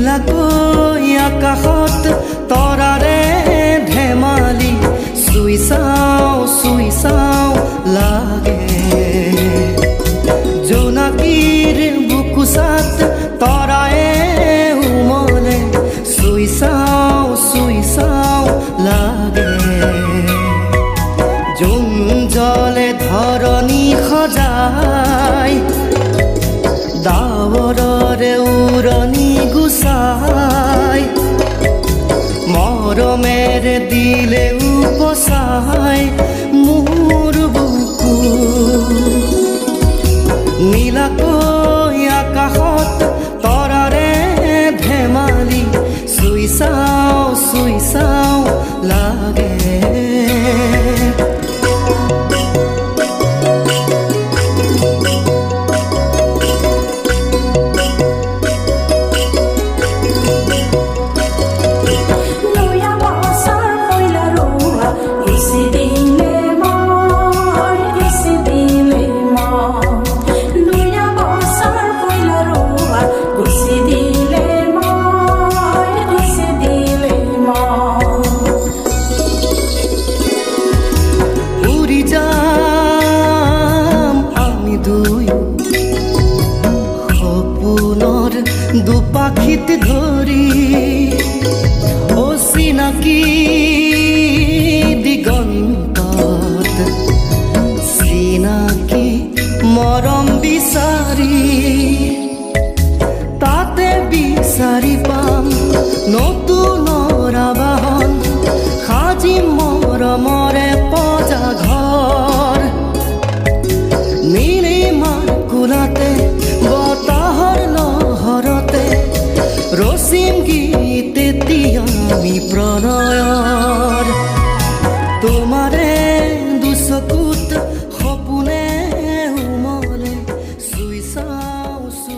নীলাকৈ আকাশত তৰাৰে ধেমালি চুই চাওঁ লাগে জোনাকীৰ বুকুচাত তৰায়ে উমলে চুই চাওঁ লাগে জোন জলে ধৰণী সজাই ডাৱৰৰে উৰণি গুচাই মৰমেৰে দিলে উপচাই মোৰ বুকু নীলাকৈ আকাশত তৰাৰে ধেমালি চুই চাওঁ লাগে দুপাখিত ধৰি অচিনাকি দিগন্তত চিনাকি মৰম বিচাৰি তাতে বিচাৰি পাম নতুনৰ আবাহন সাজি মৰমৰে পজা ঘৰ নীলিমাৰ কোলাতে বতাহৰ লহৰতে ৰচিম গীত আমি প্ৰণয়ৰ তোমাৰে দুচকুত